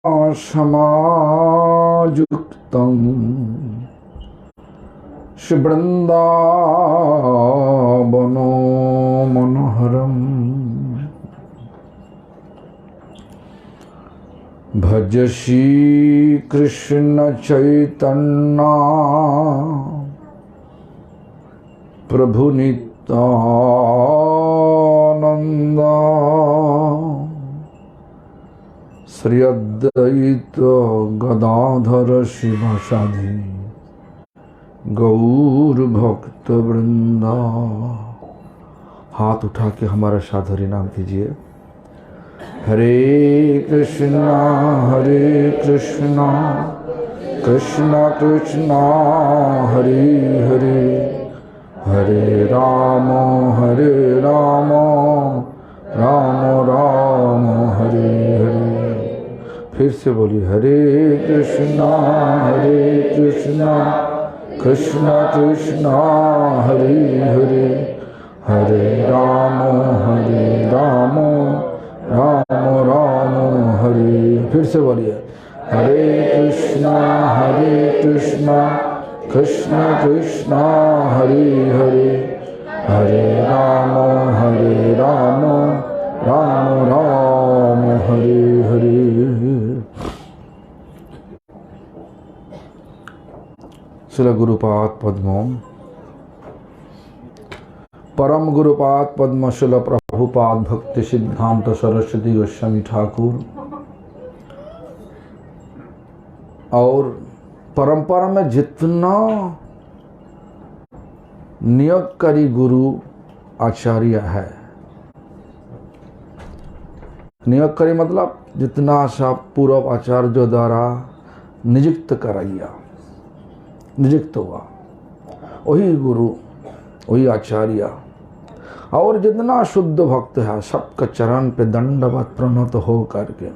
समायुक्तं श्रीवृन्दावनो मनोहरम् भज श्री कृष्ण चैतन्य प्रभु नित्यानंद श्री अद्वैत गदाधर शिवासादि गौर भक्त वृंदा। हाथ उठा के हमारा साधुरी नाम कीजिए। हरे कृष्णा कृष्णा कृष्णा हरे हरे, हरे राम राम राम हरे हरे। फिर से बोलिए, हरे कृष्णा कृष्णा कृष्णा हरे हरे, हरे राम राम हरे। फिर से बोलिए, हरे कृष्णा कृष्णा कृष्णा हरे हरे, हरे राम राम हरे हरे। श्रील गुरुपाद पद्म परम गुरुपाद पद्म शिल प्रभुपाद भक्ति सिद्धांत सरस्वती गोस्वामी ठाकुर और परंपरा में जितना नियोगकारी गुरु आचार्य है, नियोगकारी मतलब जितना सा पूर्व आचार्य द्वारा नियुक्त कराया, नियुक्त हुआ, वही गुरु वही आचार्य। और जितना शुद्ध भक्त है सबका चरण पे दंडवत प्रणत हो करके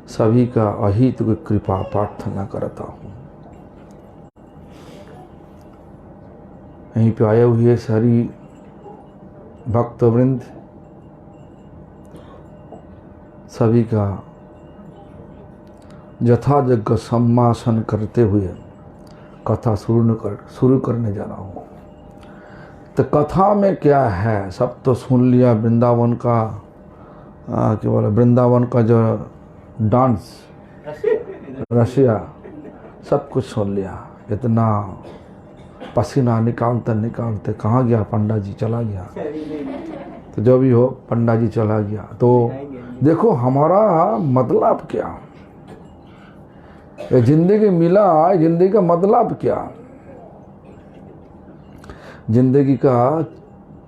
सभी का अहित की कृपा प्रार्थना करता हूँ। यहीं पे आए हुए सारी भक्तवृंद सभी का यथायोग्य सम्भाषण करते हुए कथा शुरू करने जा रहा हूँ। तो कथा में क्या है सब तो सुन लिया। वृंदावन का क्या बोला, वृंदावन का जो डांस रसिया सब कुछ सुन लिया। इतना पसीना निकालते निकालते कहाँ गया पंडा जी, चला गया। तो जो भी हो पंडा जी चला गया। तो देखो हमारा मतलब क्या, ये जिंदगी मिला, जिंदगी का मतलब क्या। जिंदगी का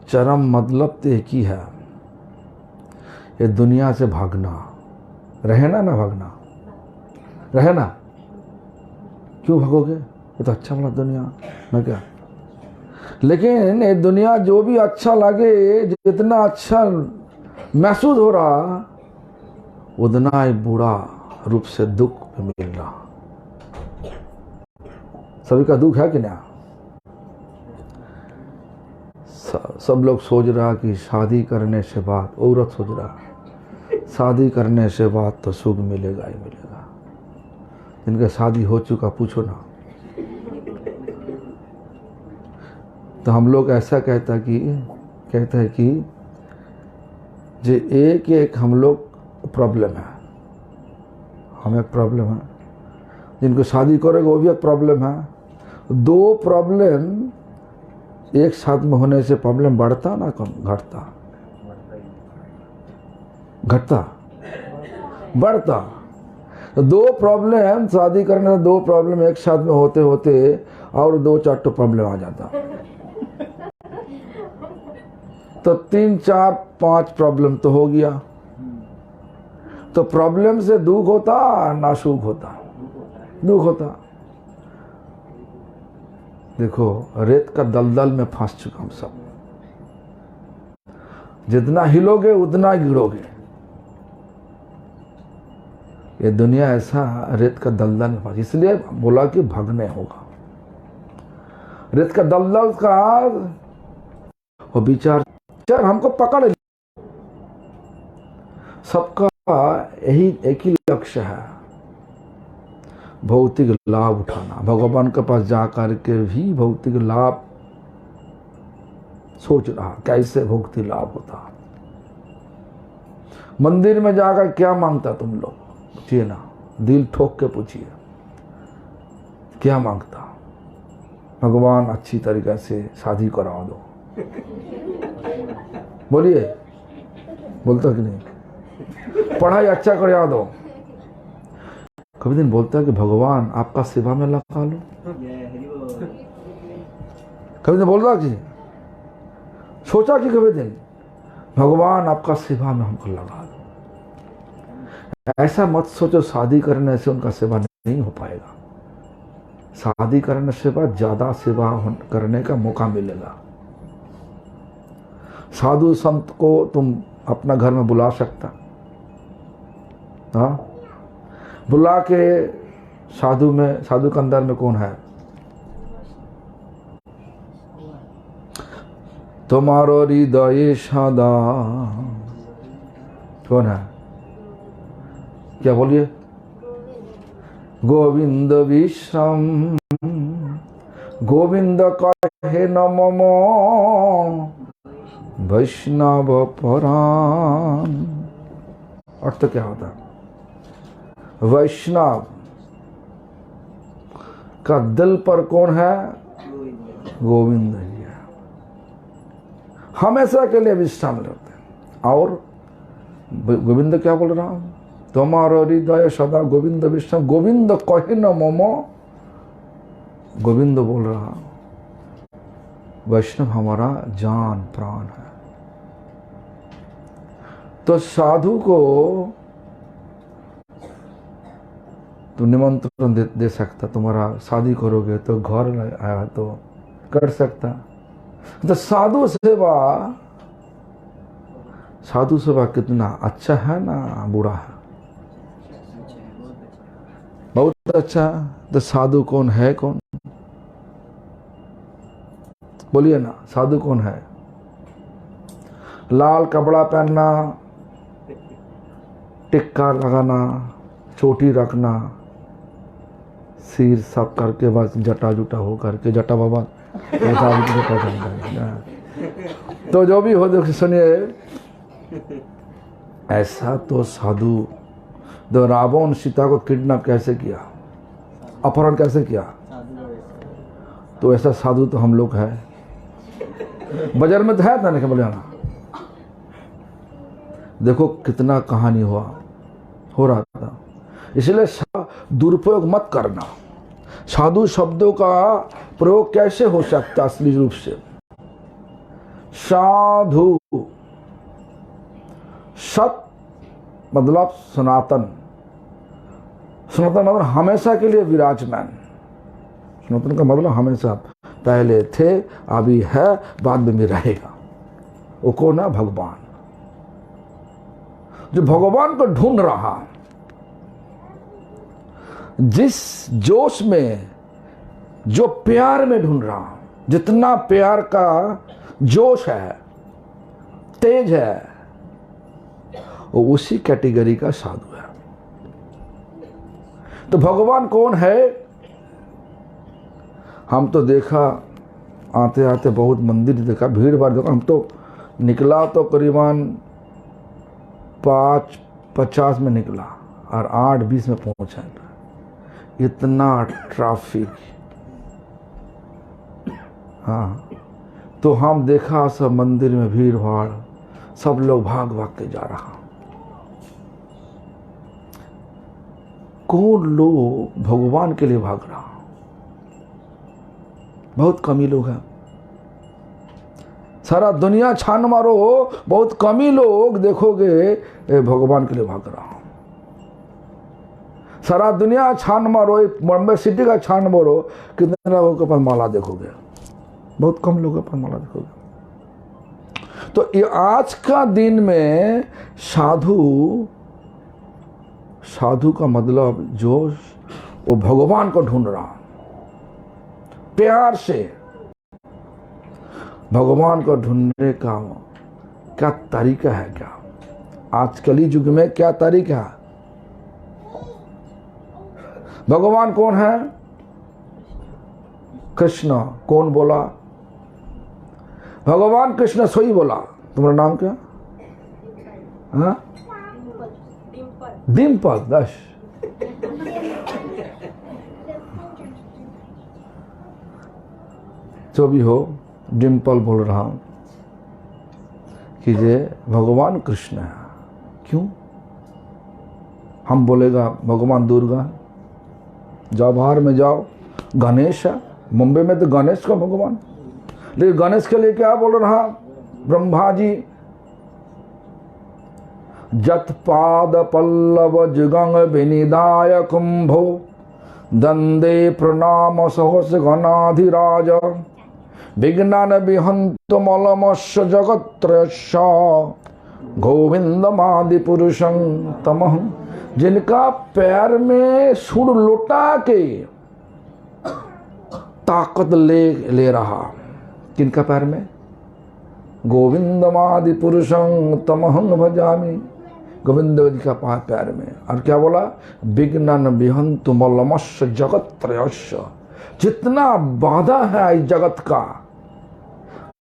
चरम मतलब तो एक ही है, ये दुनिया से भागना। रहे ना भागना, रहे ना, क्यों भागोगे, ये तो अच्छा वाला दुनिया ना क्या। लेकिन ये दुनिया जो भी अच्छा लगे, जितना अच्छा महसूस हो रहा, उतना ही बुरा रूप से दुख मिल रहा। सभी का दुख है कि ना। सब लोग सोच रहा कि शादी करने से बाद, औरत सोच रहा शादी करने से बाद तो सुख मिलेगा ही मिलेगा। जिनका शादी हो चुका पूछो ना। तो हम लोग ऐसा कहता है कि जो एक एक हम लोग प्रॉब्लम है, हमें प्रॉब्लम है। जिनको शादी करेगा वो भी एक प्रॉब्लम है। दो प्रॉब्लम एक साथ में होने से प्रॉब्लम बढ़ता ना कम, घटता बढ़ता। तो दो प्रॉब्लम शादी करने से, दो प्रॉब्लम एक साथ में होते होते और 2-4 प्रॉब्लम आ जाता। तो 3-4-5 प्रॉब्लम तो हो गया। तो प्रॉब्लम से दुख होता ना सुख होता, दुख होता। देखो रेत का दलदल में फंस चुका हम सब। जितना हिलोगे उतना गिरोगे। ये दुनिया ऐसा रेत का दलदल में फंस, इसलिए बोला कि भागने होगा। रेत का दलदल का वो विचार हमको पकड़ लिया। सबका यही एक ही लक्ष्य है, भौतिक लाभ उठाना, भगवान के पास जा करके भी भौतिक लाभ सोच रहा, कैसे भौतिक लाभ होता। मंदिर में जाकर क्या मांगता तुम लोग, पूछिए ना, दिल ठोक के पूछिए क्या मांगता। भगवान अच्छी तरीके से शादी करा दो, बोलिए, बोलता कि नहीं, पढ़ाई अच्छा करा दो। कभी दिन बोलता है कि भगवान आपका सेवा में लगा लो, कभी दिन बोलता कि सोचा कि कभी दिन भगवान आपका सेवा में हमको लगा दो। ऐसा मत सोचो शादी करने से उनका सेवा नहीं हो पाएगा। शादी करने से बाद ज्यादा सेवा करने का मौका मिलेगा। साधु संत को तुम अपना घर में बुला सकता, हाँ, बुला के साधु के अंदर में कौन है? तुम्हारो हृदय सदा कौन है? क्या बोलिए? गोविंद विश्रम, गोविंद कहे न मम वैष्णव परान। अर्थ क्या होता है? वैष्णव का दिल पर कौन है? गोविंद ही है, हमेशा के लिए विश्राम लेते हैं। और गोविंद क्या बोल रहा हूं? तुम्हारा हृदय सदा गोविंद विश्राम, गोविंद कहे न मम, गोविंद बोल रहा वैष्णव हमारा जान प्राण है। तो साधु को तो निमंत्रण दे सकता, तुम्हारा शादी करोगे तो घर आया तो कर सकता। तो साधु सेवा कितना अच्छा है ना बुरा है? बहुत अच्छा। तो साधु कौन है? कौन बोलिए ना, साधु कौन है? लाल कपड़ा पहनना, टिक्का लगाना, चोटी रखना, सिर सब करके बस जटा जुटा हो करके, जटा बाबा तो जो भी हो देखिए, सुनिए, ऐसा तो साधु, तो रावण सीता को किडनैप कैसे किया, अपहरण कैसे किया, तो ऐसा साधु तो हम लोग है। बाजार में तो है था, नहीं बोले ना, देखो कितना कहानी हो रहा था। इसलिए दुरुपयोग मत करना। साधु शब्दों का प्रयोग कैसे हो सकता असली रूप से? साधु सत मतलब सनातन, सनातन मतलब हमेशा के लिए विराजमान। सनातन का मतलब हमेशा, पहले थे, अभी है, बाद में भी रहेगा। वो कौन है? भगवान। जो भगवान को ढूंढ रहा, जिस जोश में, जो प्यार में ढूंढ रहा, जितना प्यार का जोश है, तेज है, वो उसी कैटेगरी का साधु है। तो भगवान कौन है? हम तो देखा, आते आते बहुत मंदिर देखा, भीड़ भाड़ देखा। हम तो निकला तो करीबन 5:50 में निकला और 8:20 में पहुंचा। इतना ट्रैफिक, हाँ। तो हम देखा सब मंदिर में भीड़ भाड़, सब लोग भाग भाग के जा रहा। कौन लोग भगवान के लिए भाग रहा? बहुत कम ही लोग हैं। सारा दुनिया छान मारो, बहुत कम ही लोग देखोगे भगवान के लिए भाग रहा। सारा दुनिया छान मारो, बॉम्बे सिटी का छान मारो, कितने लोगों के पास माला देखोगे? बहुत कम लोगों के पास माला देखोगे। तो ये आज का दिन में साधु का मतलब जोश, वो भगवान को ढूंढ रहा, प्यार से भगवान को ढूंढने का क्या तरीका है? क्या आज कली युग में क्या तरीका है? भगवान कौन है? कृष्ण। कौन बोला? भगवान कृष्ण सोई बोला। तुम्हारा नाम क्या? हाँ, डिम्पल। दश जो भी हो, डिम्पल बोल रहा हूं कि ये भगवान कृष्ण है। क्यों? हम बोलेगा भगवान दुर्गा है, जाओ बाहर में जाओ, गणेश है। मुंबई में तो गणेश का भगवान, लेकिन गणेश के लिए क्या बोल रहा ब्रह्मा जी? जत्पाद पल्लव जुगंग विनिदाय कुंभो दंदे प्रणाम सहस गणाधिराज विघ्नान विहंतमलमस्य जगत्रयस्स गोविंदमादि पुरुषं तमहं। जिनका पैर में सुर लौटा के ताकत ले रहा, किनका पैर में? गोविंदमादि पुरुषं तमहं भजामि। गोविंद जी का पैर में। और क्या बोला? विघ्नन विहंतु मलमस्य जगत्रयस्स। जितना बाधा है इस जगत का,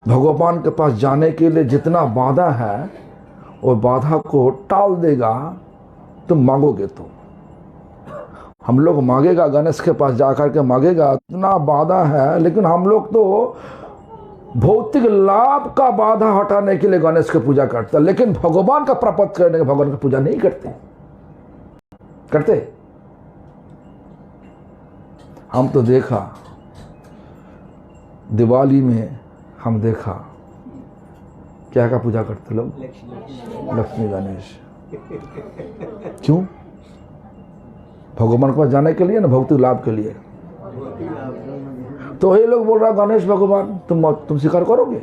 भगवान के पास जाने के लिए जितना बाधा है, वो बाधा को टाल देगा। तुम मांगोगे तो, हम लोग मांगेगा, गणेश के पास जाकर के मांगेगा, इतना बाधा है। लेकिन हम लोग तो भौतिक लाभ का बाधा हटाने के लिए गणेश की पूजा करते हैं, लेकिन भगवान का प्राप्त करने के भगवान की पूजा नहीं करते। हम तो देखा दिवाली में, हम देखा क्या का पूजा करते लोग? लक्ष्मी गणेश। क्यों? भगवान के पास जाने के लिए ना, भौतिक लाभ के लिए। तो ये लोग बोल रहा गणेश भगवान, तुम स्वीकार करोगे?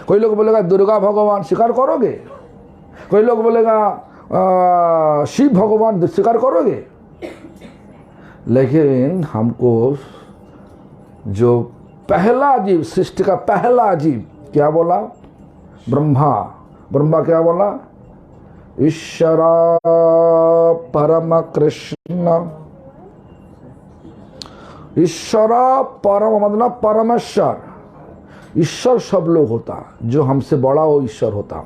कोई लोग बोलेगा दुर्गा भगवान, स्वीकार करोगे? कोई लोग बोलेगा शिव भगवान, स्वीकार करोगे? लेकिन हमको जो पहला जीव, सृष्टि का पहला जीव क्या बोला? ब्रह्मा क्या बोला? ईश्वरा परम कृष्ण। ईश्वरा परम मतलब परमेश्वर। ईश्वर सब लोग होता, जो हमसे बड़ा वो ईश्वर होता।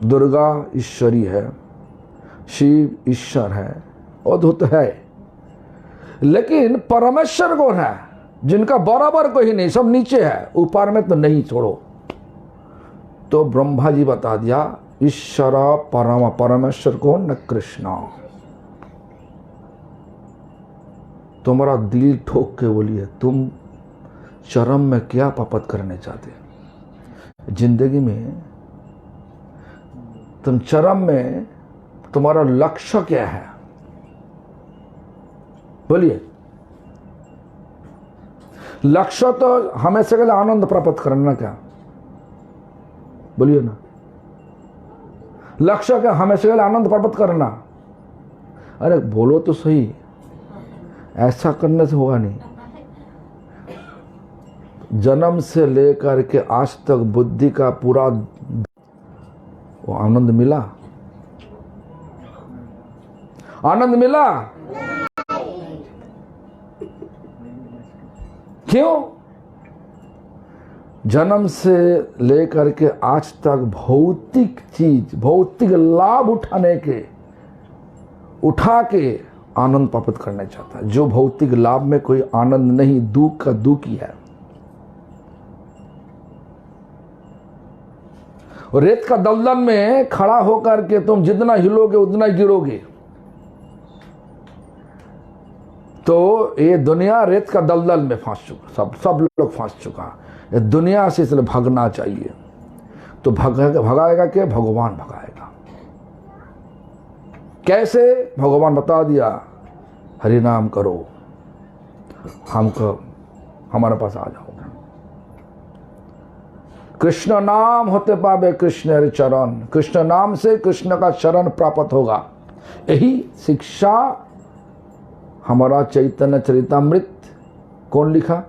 दुर्गा ईश्वरी है, शिव ईश्वर है, अद्भुत है। लेकिन परमेश्वर कौन है? जिनका बराबर कोई नहीं, सब नीचे है, ऊपर में तो नहीं, छोड़ो। तो ब्रह्मा जी बता दिया ईश्वर परम, परमेश्वर कौन? न कृष्ण। तुम्हारा दिल ठोक के बोलिए, तुम चरम में क्या प्राप्त करने चाहते? जिंदगी में तुम चरम में, तुम्हारा लक्ष्य क्या है? बोलिए। लक्ष्य तो हमेशा के लिए आनंद प्राप्त करना, क्या? बोलिए ना। लक्ष्य क्या? हमेशा के लिए आनंद प्राप्त करना। अरे बोलो तो सही, ऐसा करने से होगा नहीं। जन्म से लेकर के आज तक बुद्धि का पूरा वो आनंद मिला? आनंद मिला? क्यों? जन्म से लेकर के आज तक भौतिक चीज, भौतिक लाभ उठा के आनंद प्राप्त करना चाहता है। जो भौतिक लाभ में कोई आनंद नहीं, दुख का दुख ही है। और रेत का दलदल में खड़ा होकर के तुम जितना हिलोगे उतना गिरोगे। तो ये दुनिया रेत का दलदल में फंस चुका, सब लोग फंस चुका। ये दुनिया से इसलिए भागना चाहिए। तो भगाएगा क्या? भगवान भगाएगा। कैसे? भगवान बता दिया, हरि नाम करो, हमको हमारे पास आ जाओ। कृष्ण नाम होते पावे कृष्ण हरि चरण। कृष्ण नाम से कृष्ण का चरण प्राप्त होगा। यही शिक्षा हमारा चैतन्य चरितामृत कौन लिखा?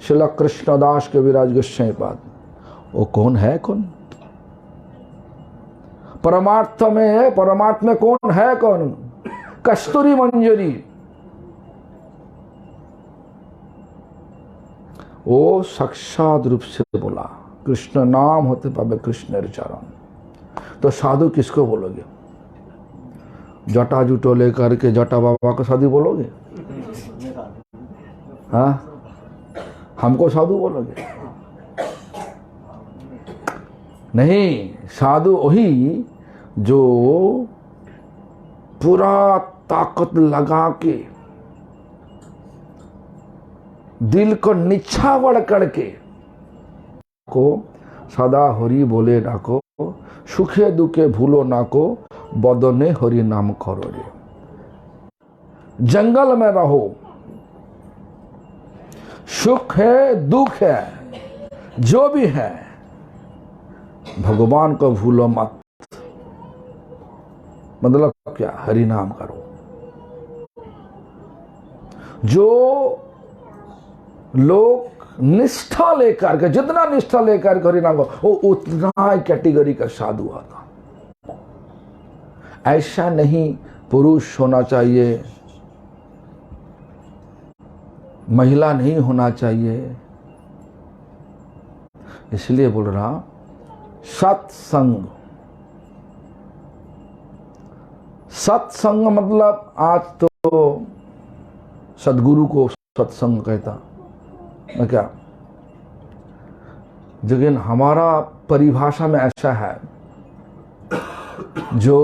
श्रील कृष्णदास के विराज गोस्वामी पाद। वो कौन है? कौन? परमात्मा कौन है? कौन? कस्तूरी मंजरी, वो साक्षात रूप से बोला कृष्ण नाम होते पावे कृष्ण चरण। तो साधु किसको बोलोगे? जटा जुटो लेकर के जटा बाबा को साधु बोलोगे? हाँ, हमको साधु बोलोगे? नहीं, साधु वही जो पूरा ताकत लगा के दिल को निछावर करके को सदा हरि बोले डाको, सुखे दुखे भूलो ना को, बदने हरि नाम करो रे। जंगल में रहो, सुख है दुख है जो भी है, भगवान को भूलो मत। मतलब क्या? हरि नाम करो। जो लोग निष्ठा लेकर के, जितना निष्ठा लेकर के हरि नाम करो, वो उतना ही कैटेगरी का साधु आता। ऐसा नहीं पुरुष होना चाहिए, महिला नहीं होना चाहिए। इसलिए बोल रहा सत्संग। सत्संग मतलब आज तो सदगुरु को सत्संग कहता मैं क्या, लेकिन हमारा परिभाषा में ऐसा है, जो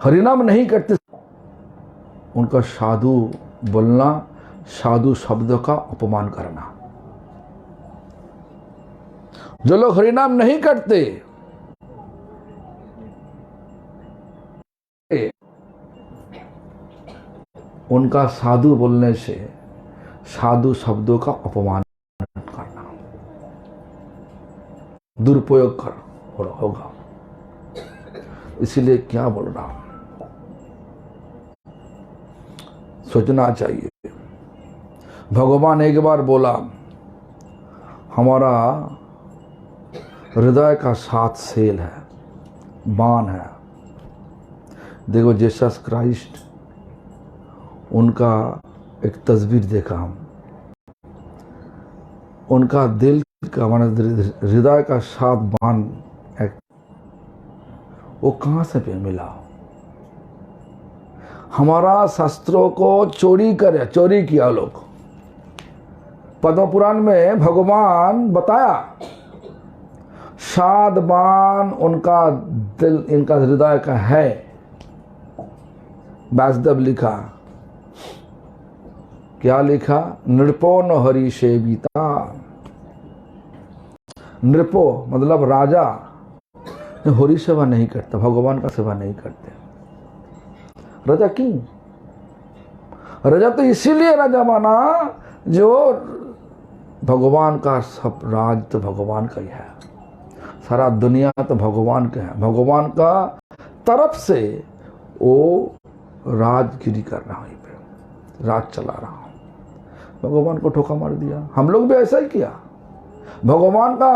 हरिनाम नहीं करते उनका साधु बोलना, साधु शब्द का अपमान करना। जो लोग हरिनाम नहीं करते उनका साधु बोलने से साधु शब्दों का अपमान करना, दुरुपयोग कर होगा। इसीलिए क्या बोल रहा हूं, सोचना चाहिए। भगवान एक बार बोला, हमारा हृदय का 7 सेल है, बाण है। देखो जीसस क्राइस्ट, उनका एक तस्वीर देखा हम, उनका दिल का माने हृदय का 7 बाण, वो कहां से पे मिला? हमारा शास्त्रों को चोरी किया लोग। पद्म पुराण में भगवान बताया 7 बाण उनका दिल, इनका हृदय का है। व्यासदेव लिखा, क्या लिखा? नृपो न हरि सेविता। नृपो मतलब राजा हरि सेवा नहीं करता, भगवान का सेवा नहीं करते। राजा क्यों? राजा तो इसीलिए राजा बना जो भगवान का सब राज तो भगवान का ही है, सारा दुनिया तो भगवान का है। भगवान का तरफ से वो राजगिरी कर रहा है, पे राज चला रहा हूं। भगवान को ठोका मार दिया। हम लोग भी ऐसा ही किया। भगवान का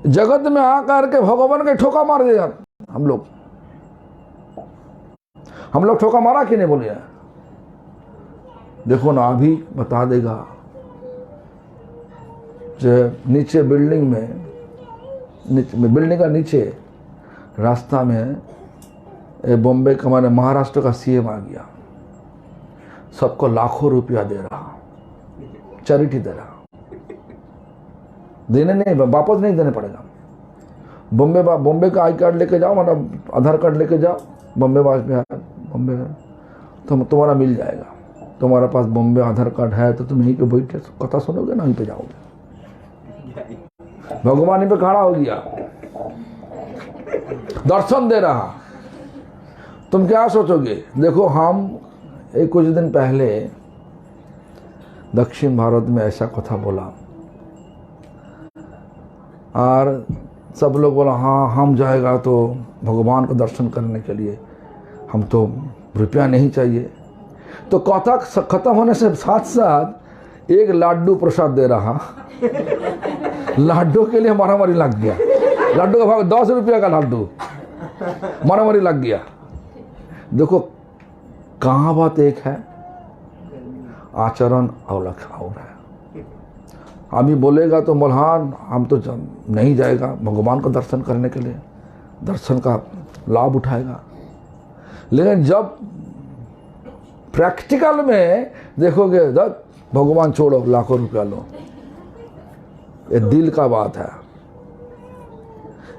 जगत में आकर के भगवान के ठोका मार दिया। हम लोग ठोका मारा कि नहीं बोलिए? देखो ना, अभी बता देगा जो नीचे बिल्डिंग का नीचे रास्ता में बॉम्बे का माने महाराष्ट्र का सीएम आ गया, सबको लाखों रुपया दे रहा, चैरिटी दे रहा। देने नहीं, वापस नहीं देने पड़ेगा। बॉम्बे का आई कार्ड लेके जाओ, मतलब आधार कार्ड लेके जाओ, बॉम्बे तो तुम्हारा मिल जाएगा। तुम्हारा पास बॉम्बे आधार कार्ड है तो तुम यहीं पे बैठे कथा सुनोगे ना, यहीं पे जाओगे। भगवान यहीं पे खड़ा हो गया, दर्शन दे रहा। तुम क्या सोचोगे? देखो, हम कुछ दिन पहले दक्षिण भारत में ऐसा कथा बोला और सब लोग बोला हाँ हम जाएगा तो भगवान को दर्शन करने के लिए, हम तो रुपया नहीं चाहिए। तो कथा खत्म होने से साथ साथ एक लाडू प्रसाद दे रहा। लाडू के लिए मारामारी लग गया। लड्डू का भाव 10 रुपया का लड्डू, मारामारी लग गया। देखो कहाँ बात एक है, आचरण अलग और है। अभी बोलेगा तो मल्हान हम तो नहीं जाएगा भगवान का दर्शन करने के लिए, दर्शन का लाभ उठाएगा। लेकिन जब प्रैक्टिकल में देखोगे भगवान छोड़ो, लाखों रुपया लो, ये दिल का बात है।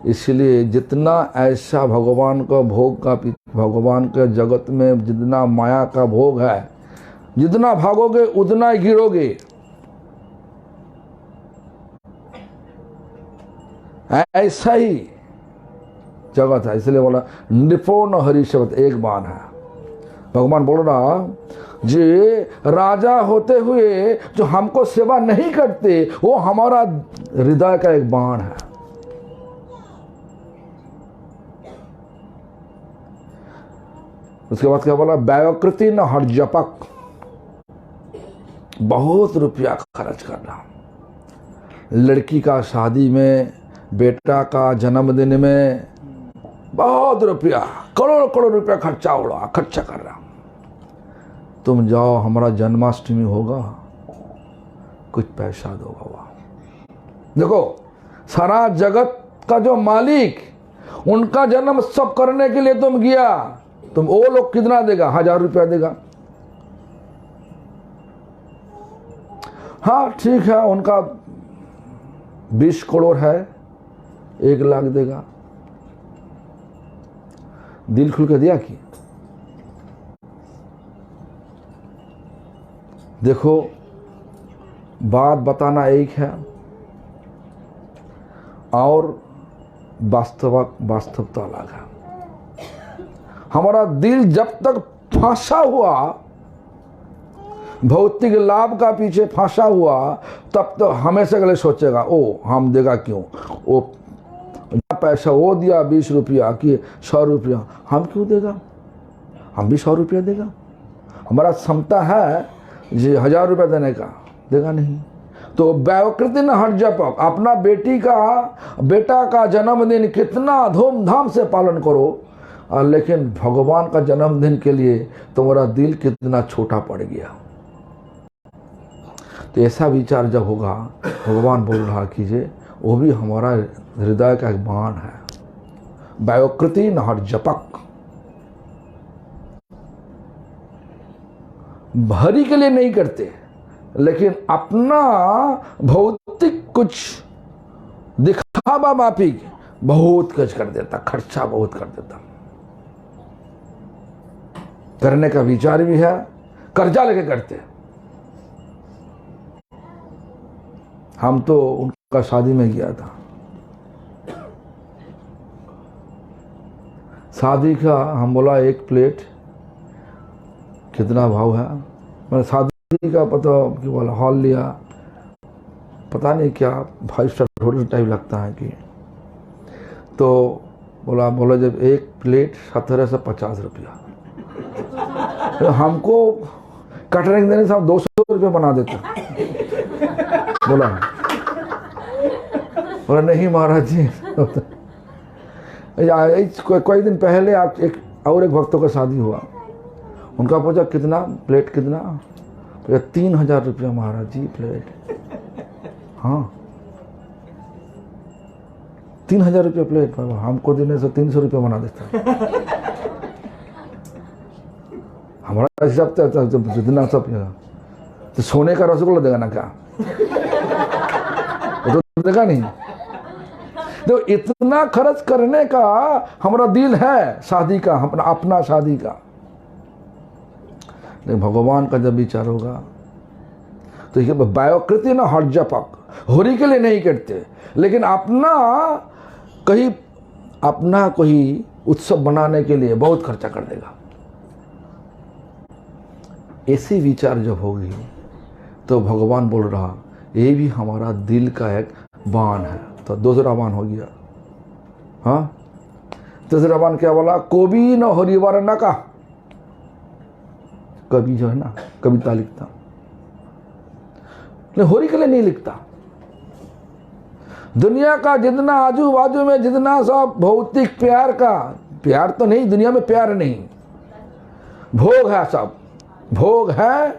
इसलिए जितना ऐसा भगवान का भोग का, भगवान के जगत में जितना माया का भोग है, जितना भागोगे उतना ही गिरोगे। ऐसा ही जगत है। इसलिए बोला निपो न हरि शब्द एक बाण है। भगवान बोल रहा जी राजा होते हुए जो हमको सेवा नहीं करते वो हमारा हृदय का एक बाण है। उसके बाद क्या बोला, व्याकृति न हर्जपक, बहुत रुपया खर्च करना, लड़की का शादी में, बेटा का जन्मदिन में बहुत रुपया, करोड़ करोड़ रुपया खर्चा कर रहा। तुम जाओ हमारा जन्माष्टमी होगा, कुछ पैसा दो बाबा। देखो सारा जगत का जो मालिक, उनका जन्म उत्सव करने के लिए तुम गया, तुम वो लोग कितना देगा, 1000 रुपया देगा। हाँ ठीक है, उनका 20 करोड़ है, 1 लाख देगा। दिल खुल के दिया कि देखो बात बताना एक है और वास्तवता अलग है। हमारा दिल जब तक फांसा हुआ, भौतिक लाभ का पीछे फांसा हुआ, तब तो हमेशा के लिए सोचेगा ओ हम देगा क्यों, वो पैसा वो दिया 20 रुपया कि 100 रुपया, हम क्यों देगा, हम भी 100 रुपया देगा। हमारा क्षमता है जी 1000 रुपया देने का, देगा नहीं। तो व्याकृति न हर्जपक, अपना बेटा का जन्मदिन कितना धूमधाम से पालन करो, लेकिन भगवान का जन्मदिन के लिए तुम्हारा दिल कितना छोटा पड़ गया। तो ऐसा विचार जब होगा, भगवान बोल रहा कीजिए वो भी हमारा हृदय का एक बाण है। व्याकृति न हर्जपक, भरी के लिए नहीं करते, लेकिन अपना भौतिक कुछ दिखावा माफिक बहुत कुछ कर देता, खर्चा बहुत कर देता। करने का विचार भी है, कर्जा लेके करते। हम तो उनका शादी में गया था, शादी का हम बोला 1 प्लेट कितना भाव है, मैंने शादी का पता कि बोला हॉल लिया, पता नहीं क्या 5 स्टार होटल टाइप लगता है कि, तो बोला जब 1 प्लेट 1750 रुपया, तो हमको कैटरिंग देने से हम 200 रुपये बना देते। बोला नहीं महाराज जी। कोई दिन पहले एक भक्तों का शादी हुआ, उनका पूछा कितना प्लेट, कितना, 3000 रुपया महाराज जी प्लेट। हाँ 3000 रुपया प्लेट, हमको देने से 300 रुपया बना देता। हमारा हिसाब जितना सब तो सोने का रसगुल्ला देगा ना क्या, तो देगा नहीं। तो इतना खर्च करने का हमारा दिल है शादी का, अपना शादी का। लेकिन भगवान का जब विचार होगा तो ये व्याकृति ना हर्जपक, होरी के लिए नहीं करते, लेकिन अपना कोई उत्सव बनाने के लिए बहुत खर्चा कर देगा। ऐसी विचार जब होगी तो भगवान बोल रहा ये भी हमारा दिल का एक बाण है। तो दूसरा बाण हो गया। हाँ तीसरा बाण क्या बोला, कवि न हरिवर न का, कवि जो है ना कविता लिखता, होरी के लिए नहीं लिखता। दुनिया का जितना आजू बाजू में जितना सब भौतिक प्यार का, प्यार तो नहीं, दुनिया में प्यार नहीं, भोग है, सब भोग है,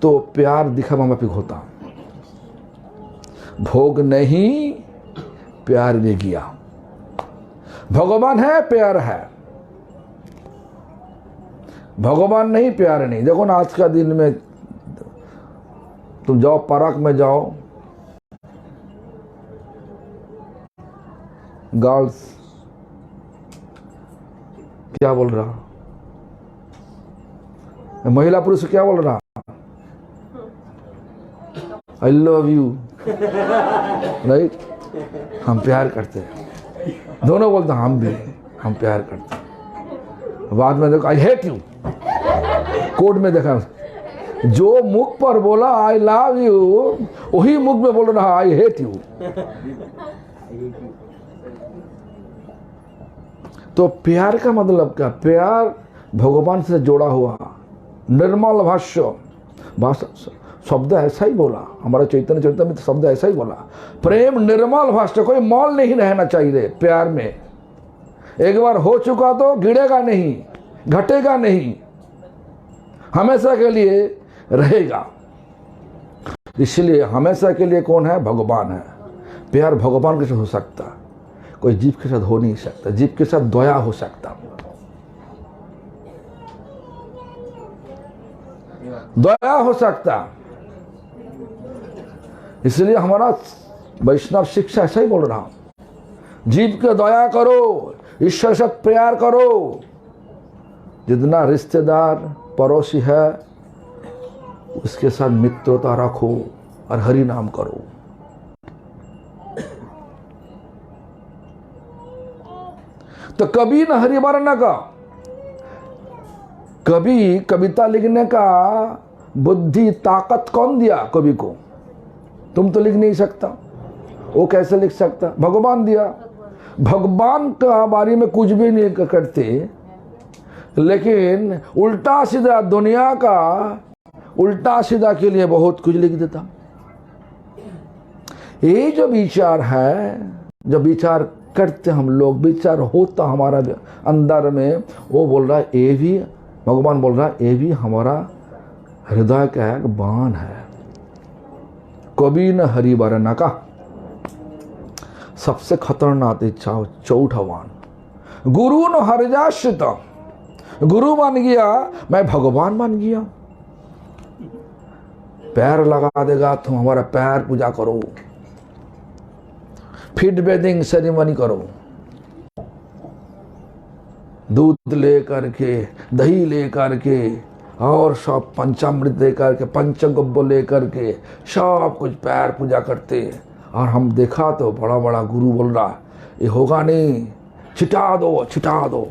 तो प्यार दिखा मापिक होता। भोग नहीं, प्यार भी किया। भगवान है, प्यार है, भगवान नहीं, प्यार नहीं। देखो ना आज का दिन में तुम जाओ पार्क में जाओ, गर्ल्स क्या बोल रहा, महिला पुरुष क्या बोल रहा, आई लव यू, राइट? हम प्यार करते हैं, दोनों बोलते हैं हम भी, हम प्यार करते हैं। बाद में देखो आई हेट यू, कोर्ट में देखा, जो मुख पर बोला आई लव यू, वही मुख में बोल रहा आई हेट यू। तो प्यार का मतलब क्या? प्यार भगवान से जोड़ा हुआ निर्मल भाष्य, भाषा शब्द ऐसा ही बोला, हमारा चैतन्य चरित्र में शब्द ऐसा ही बोला, प्रेम निर्मल भाष्य, कोई मौल नहीं रहना चाहिए प्यार में। एक बार हो चुका तो गिरेगा नहीं, घटेगा नहीं, हमेशा के लिए रहेगा। इसलिए हमेशा के लिए कौन है? भगवान है। प्यार भगवान के साथ हो सकता, कोई जीव के साथ हो नहीं सकता। जीव के साथ दया हो सकता, दया हो सकता। इसलिए हमारा वैष्णव शिक्षा ऐसा ही बोल रहा हूं, जीव के दया करो, ईश्वर से प्यार करो। जितना रिश्तेदार पड़ोसी है उसके साथ मित्रता रखो और हरि नाम करो। तो कभी न हरि मरने का, कभी कविता लिखने का बुद्धि ताकत कौन दिया कवि को? तुम तो लिख नहीं सकता, वो कैसे लिख सकता? भगवान दिया। भगवान का बारे में कुछ भी नहीं करते, लेकिन उल्टा सीधा दुनिया का उल्टा सीधा के लिए बहुत कुछ लिख देता। ये जो विचार है, जो विचार करते हम लोग, विचार होता हमारा अंदर में, वो बोल रहा है ये भी, भगवान बोल रहा है ये भी हमारा हृदय का एक बाण है। कभी न हरि वरना का सबसे खतरनाक इच्छा चौथा बाण, गुरु न हरिजाश्रित। गुरु मान गया, मैं भगवान मान गया। पैर लगा देगा तुम हमारा पैर पूजा करो, फीट बेदिंग सेरेमनी करो, दूध लेकर के, दही लेकर के, और सब पंचामृत लेकर के, पंचगव्य लेकर के सब कुछ पैर पूजा करते। और हम देखा तो बड़ा बड़ा गुरु बोल रहा ये होगा नहीं, छिटा दो छिटा दो।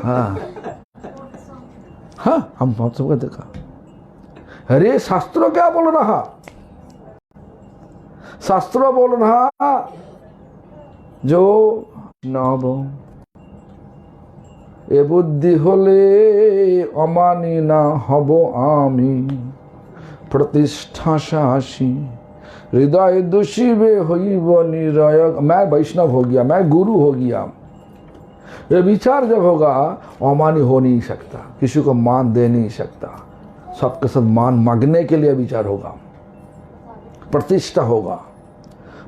हाँ हाँ, हम सबको देखा। अरे शास्त्र क्या बोल रहा? शास्त्र बोल रहा जो नबो এ বুদ্ধি হলে অমানি না হব আমি, প্রতিষ্ঠা শাসী हृदय दुषिबे হইব নিরয়। मैं वैष्णव हो गया, मैं गुरु हो गया। ये विचार जब होगा, अमानी हो नहीं सकता, किसी को मान दे नहीं सकता, सबके साथ मान मांगने के लिए विचार होगा, प्रतिष्ठा होगा।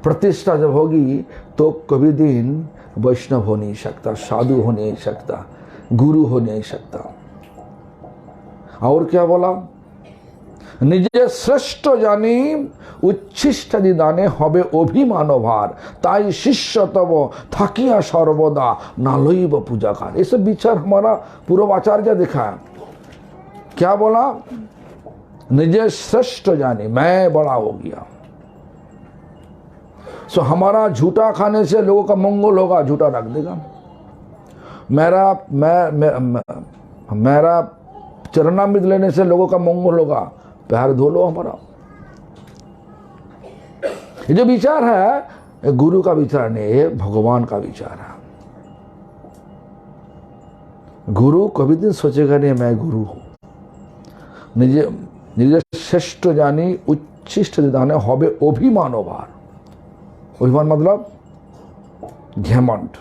प्रतिष्ठा जब होगी तो कभी दिन वैष्णव हो नहीं सकता, साधु हो नहीं सकता, गुरु हो नहीं सकता। और क्या बोला? निजे श्रेष्ठ जानी उच्छिष्ट दाने हबे अभिमानभार, ताई शिष्य तब থাকিয়া सर्वदा नालैव पूजाकार। ये सब विचार हमारा पूर्वाचार्य दिखा है। क्या बोला? निजे श्रेष्ठ जानी, मैं बड़ा हो गया। सो हमारा झूठा खाने से लोगों का मंगल होगा, झूठा रख देगा। मेरा चरणामृत लेने से लोगों का मंगल होगा, पैर धो लो हमारा। ये जो विचार है गुरु का विचार नहीं, ये भगवान का विचार है। गुरु कभी दिन सोचेगा नहीं मैं गुरु हूं। निजे निजे श्रेष्ठ जानी उच्छिष्ट दाने हबे अभिमानभार। अभिमान मतलब घमंड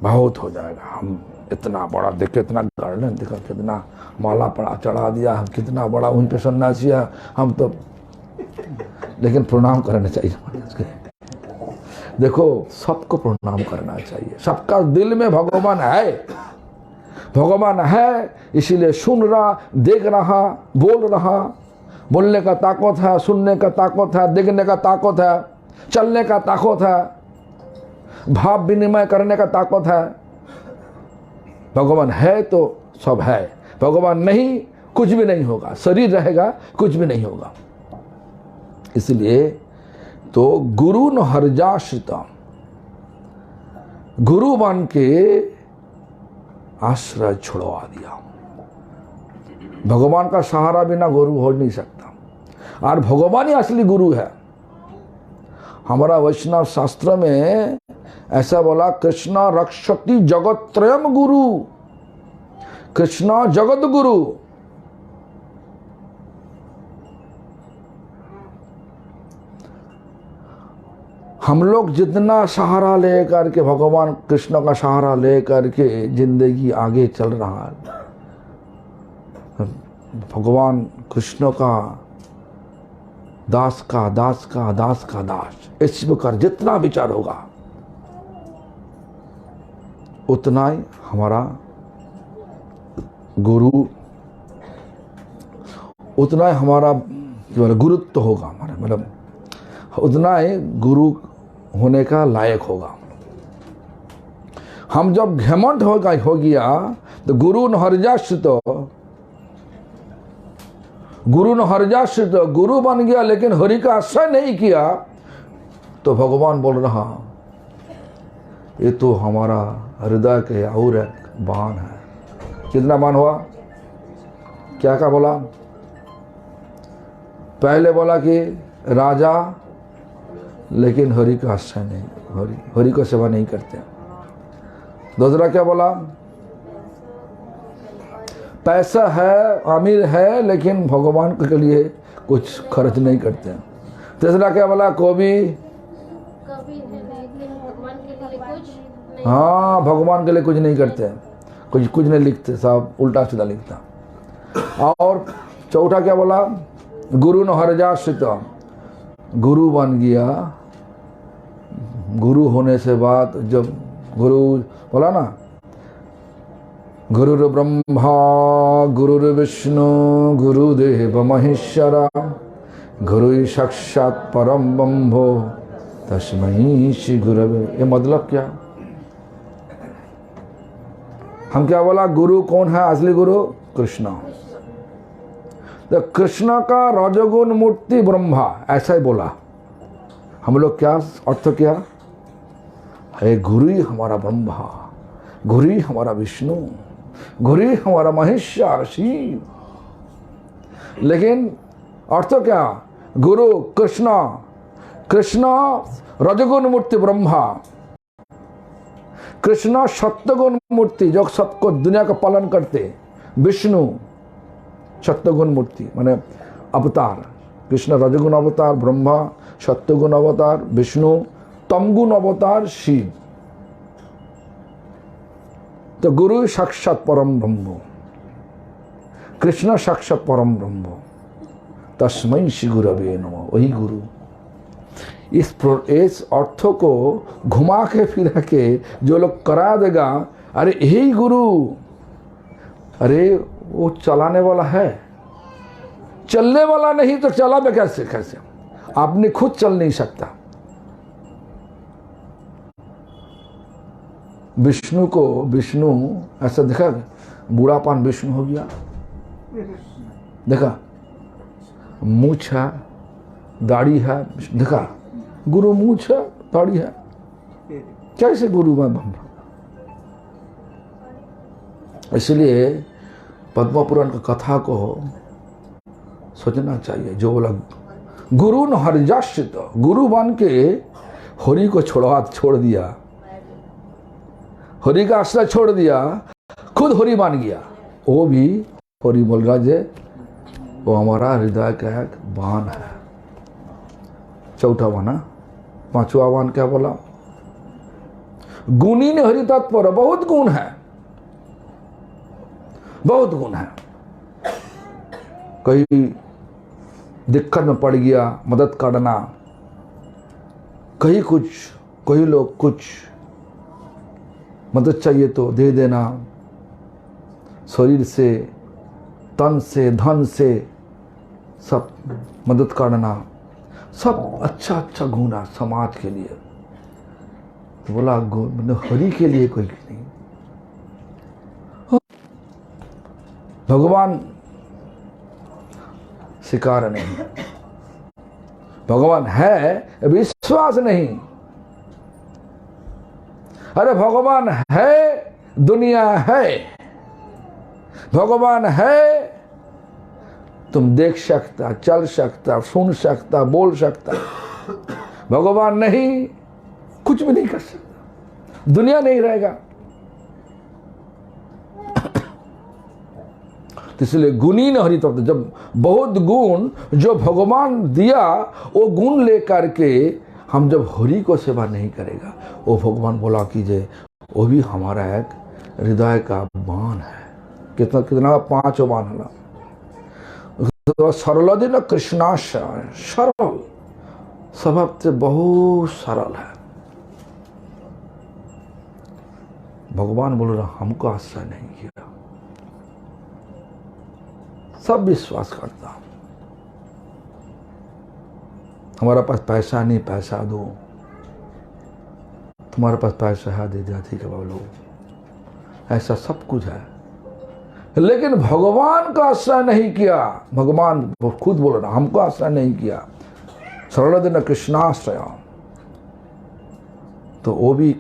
बहुत हो जाएगा। हम इतना बड़ा देखे, इतना गार्डन देखा, कितना माला पड़ा चढ़ा दिया, हम कितना बड़ा वहीं पे सन्यासी है हम तो। लेकिन प्रणाम करना चाहिए महाराज के। देखो सबको प्रणाम करना चाहिए, सबका दिल में भगवान है, भगवान है, इसीलिए सुन रहा, देख रहा, बोल रहा। बोलने का ताकत है, सुनने का ताकत है, देखने का ताकत है, चलने का ताकत है, भाव विनिमय करने का ताकत है। भगवान है तो सब है, भगवान नहीं कुछ भी नहीं होगा। शरीर रहेगा कुछ भी नहीं होगा। इसलिए तो गुरु न हर्जाश्रिता, गुरु बन के आश्रय छुड़वा दिया। भगवान का सहारा बिना गुरु हो नहीं सकता, और भगवान ही असली गुरु है। हमारा वैष्णव शास्त्र में ऐसा बोला, कृष्णा रक्षति जगत त्रयम गुरु, कृष्णा जगत गुरु। हम लोग जितना सहारा लेकर के, भगवान कृष्ण का सहारा लेकर के जिंदगी आगे चल रहा है, भगवान कृष्ण का दास का दास का दास का दास, इस प्रकार जितना विचार होगा उतना ही हमारा गुरु, उतना ही हमारा गुरुत्व होगा, हमारा मतलब उतना ही गुरु होने का लायक होगा। हम जब घमंड हो गया तो गुरु न हर्जाश्रित, गुरु न हर्जाश्रित, गुरु बन गया लेकिन हरि का आश्रय नहीं किया, तो भगवान बोल रहा ये तो हमारा हृदय के और एक बाण है। कितना बाण हुआ? क्या क्या बोला? पहले बोला कि राजा लेकिन हरि का आश्रय नहीं, हरि को सेवा नहीं करते। दूसरा क्या बोला? पैसा है, अमीर है, लेकिन भगवान के लिए कुछ खर्च नहीं करते। तीसरा क्या बोला? कवि हाँ, भगवान के लिए कुछ नहीं करते, कुछ नहीं लिखते, सब उल्टा सीधा लिखता। और चौथा क्या बोला? गुरु न हर्जाश्रित, गुरु बन गया, गुरु होने से बाद जब गुरु बोला ना, गुरुर् ब्रह्मा गुरुर्विष्णु गुरुदेव महेश्वरा गुरु साक्षात परम ब्रह्मो तस्मै श्री गुरवे। ये मतलब क्या? हम क्या बोला? गुरु कौन है असली गुरु? कृष्ण। तो कृष्ण का रजोगुण मूर्ति ब्रह्मा, ऐसा ही बोला। हम लोग क्या अर्थ किया? है गुरु ही हमारा ब्रह्मा, गुरु ही हमारा विष्णु, गुरु ही हमारा महेश्वर शिव। लेकिन अर्थ क्या? गुरु कृष्ण, कृष्ण रजोगुण मूर्ति ब्रह्मा, कृष्ण सत्वगुण मूर्ति जो सबको दुनिया का पालन करते, विष्णु सत्वगुण मूर्ति माने अवतार, कृष्ण रजगुण अवतार, ब्रह्मा सत्वगुण अवतार, विष्णु तमगुण अवतार, शिव। तो गुरु साक्षात परम ब्रह्म, कृष्ण साक्षात परम ब्रह्म, तस्मै श्री गुरवे नमः। वही गुरु। इस अर्थों को घुमा के फिरा के जो लोग करा देगा, अरे यही गुरु, अरे वो चलाने वाला है, चलने वाला नहीं तो चला भी कैसे? कैसे आपने खुद चल नहीं सकता। विष्णु को, विष्णु ऐसा देखा, बूढ़ापन विष्णु हो गया, देखा मूछ है, दाढ़ी है, देखा गुरु मूछ है, दाढ़ी है, कैसे गुरु में? इसलिए पद्म पुराण की कथा को सोचना चाहिए। जो बोला गुरु न हर्जाश्रित, गुरु बन के हरि को छोड़ दिया, हरि का आश्रय छोड़ दिया, खुद हरि बन गया। वो भी हरि बोल रहा है, वो हमारा हृदय का एक बाण है। चौथा वाना, पांचवा वान क्या बोला? गुणी ने हरि तत्पर, बहुत गुण है, बहुत गुण है। कहीं दिक्कत में पड़ गया, मदद करना, कहीं कुछ, कहीं लोग कुछ मदद चाहिए तो दे देना, शरीर से, तन से, धन से, सब मदद करना, सब अच्छा अच्छा गुण है समाज के लिए। तो बोला मतलब हरि के लिए कोई नहीं। भगवान शिकार नहीं, भगवान है विश्वास नहीं। अरे भगवान है, दुनिया है, भगवान है, तुम देख सकता, चल सकता, सुन सकता, बोल सकता। भगवान नहीं, कुछ भी नहीं कर सकता, दुनिया नहीं रहेगा। इसलिए गुणी न हरि तत्व, जब बहुत गुण जो भगवान दिया वो गुण लेकर के हम जब हरि को सेवा नहीं करेगा, वो भगवान बोला कीजिए वो भी हमारा एक हृदय का बाण है। कितना कितना 5 बाण है। तो सरल दिन कृष्णाश, सरल स्वभाव से बहुत सरल है। भगवान बोल रहा हमको आश्रय नहीं किया, सब विश्वास करता। हमारा पास पैसा नहीं, पैसा दो, तुम्हारे पास पैसा है दे दिया, ठीक है बोलो, ऐसा सब कुछ है। लेकिन भगवान का आश्रय नहीं किया। भगवान खुद बोल रहा हमको आश्रय नहीं किया। सरल दिन कृष्णाश्रय, तो वो भी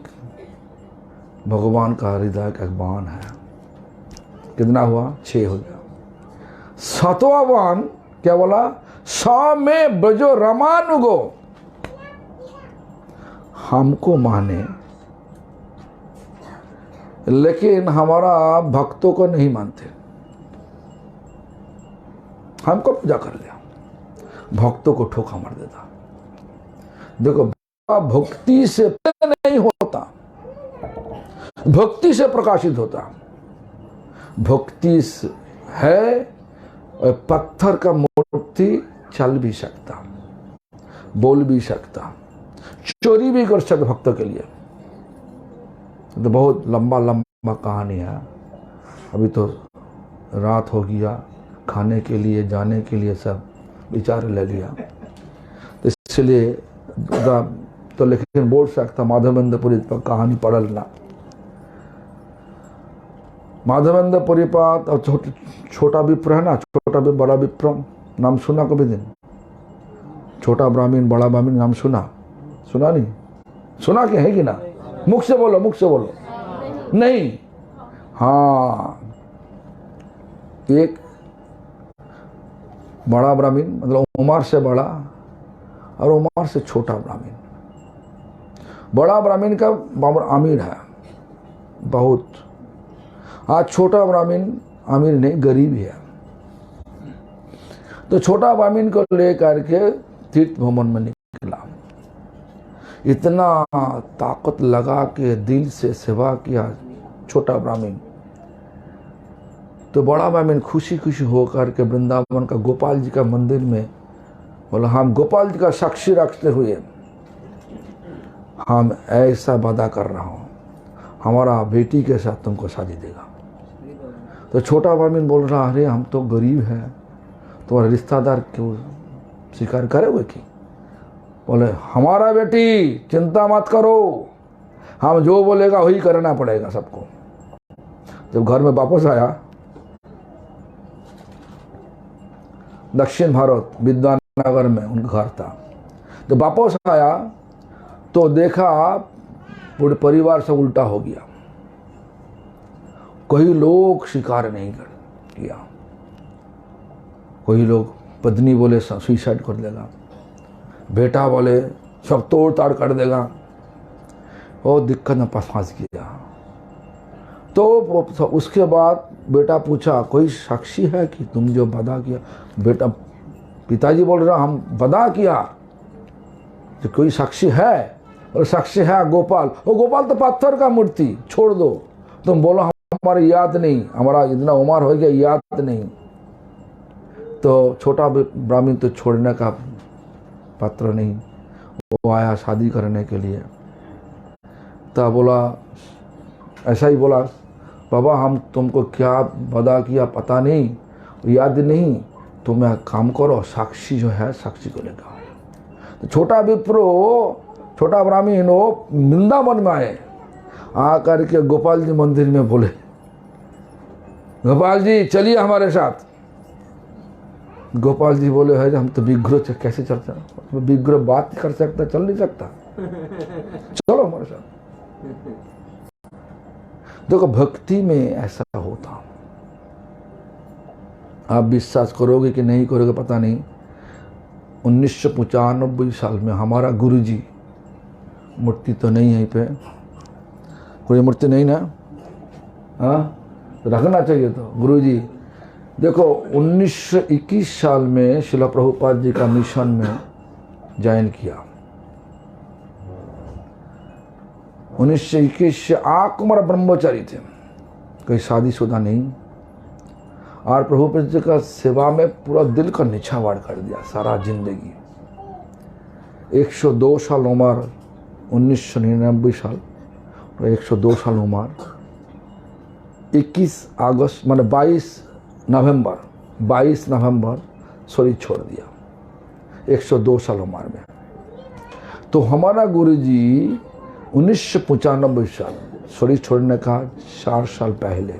भगवान का हृदय का बाण है। कितना हुआ? 6 हो गया। 7वां बाण क्या बोला? सा में ब्रजो रमानुगो, हमको माने लेकिन हमारा भक्तों को नहीं मानते। हमको पूजा कर लिया, भक्तों को ठोका मार देता। देखो भक्ति से नहीं होता, भक्ति से प्रकाशित होता। भक्ति है, पत्थर का मूर्ति चल भी सकता, बोल भी सकता, चोरी भी कर सकता भक्तों के लिए। तो बहुत लंबा लंबा कहानी है। अभी तो रात हो गया, खाने के लिए जाने के लिए सब विचार ले लिया, तो इसलिए तो लेकिन बोल सकता माधवेंद्रपुरी पर कहानी पढ़ लेना। माधवेंद्रपुरी पात और छोटा विप्र है ना, छोटा भी बड़ा विप्र नाम सुना कभी दिन? छोटा ब्राह्मण बड़ा ब्राह्मण नाम सुना? सुना नहीं? सुना क्या है कि ना? मुख से बोलो, मुख से बोलो। नहीं, हाँ, एक बड़ा ब्राह्मण मतलब उमर से बड़ा और उमर से छोटा ब्राह्मण। बड़ा ब्राह्मण का बाबर अमीर है बहुत, आज छोटा ब्राह्मण अमीर नहीं गरीब है। तो छोटा ब्राह्मण को लेकर के तीर्थ भ्रमण में निकला। इतना ताकत लगा के दिल से सेवा किया छोटा ब्राह्मण। तो बड़ा ब्राह्मण खुशी खुशी होकर के वृंदावन का गोपाल जी का मंदिर में बोला, हम गोपाल जी का साक्षी रखते हुए हम ऐसा वादा कर रहा हूँ, हमारा बेटी के साथ तुमको शादी देगा। तो छोटा ब्राह्मण बोल रहा, अरे हम तो गरीब हैं, तुम्हारे रिश्तेदार क्यों स्वीकार करोगे कि? बोले, हमारा बेटी चिंता मत करो, हम जो बोलेगा वही करना पड़ेगा सबको। जब घर में वापस आया, दक्षिण भारत विद्वाननगर में उनका घर था, जब वापस आया तो देखा पूरे परिवार सब उल्टा हो गया। कोई लोग स्वीकार नहीं किया, कोई लोग पत्नी बोले सुसाइड कर देगा, बेटा बोले सब तोड़ ताड़ कर देगा। वो दिक्कत में फंस गया। तो उसके बाद बेटा पूछा, कोई साक्षी है कि तुम जो वादा किया? बेटा पिताजी बोल रहा, हम वादा किया तो कोई साक्षी है? और साक्षी है गोपाल। वो गोपाल तो पत्थर का मूर्ति, छोड़ दो। तुम बोलो हमारी याद नहीं, हमारा इतना उम्र हो गया, याद नहीं। तो छोटा ब्राह्मण तो छोड़ने का पात्र नहीं, वो आया शादी करने के लिए। तब बोला, ऐसा ही बोला, बाबा हम तुमको क्या वादा किया पता नहीं, याद नहीं, तुम एक काम करो, साक्षी जो है साक्षी को लेकर आओ। तो छोटा विप्रो, छोटा ब्राह्मण वो वृंदावन में आए, आकर के गोपाल जी मंदिर में बोले, गोपाल जी चलिए हमारे साथ। गोपाल जी बोले, है हम तो विग्रह कैसे चलता, विग्रह बात कर सकता, चल नहीं सकता, चलो हमारे साथ। देखो भक्ति में ऐसा होता, आप विश्वास करोगे कि नहीं करोगे पता नहीं। 1995 साल में हमारा गुरुजी, मूर्ति तो नहीं है पे, कोई मूर्ति नहीं ना, हाँ रखना चाहिए। तो गुरुजी देखो 1921 साल में शिला प्रभुपाद जी का मिशन में ज्वाइन किया। 1921 से आकुमार ब्रह्मचारी थे, कोई शादीशुदा नहीं, और प्रभुपाद जी का सेवा में पूरा दिल का निछावर कर दिया सारा जिंदगी। 102 साल उम्र, 1999 साल, 102 साल उम्र। 21 अगस्त माने 22 नवंबर शरीर छोड़ दिया 102 साल उम्र में। तो हमारा गुरुजी 1995 साल शरीर छोड़ने का 4 साल पहले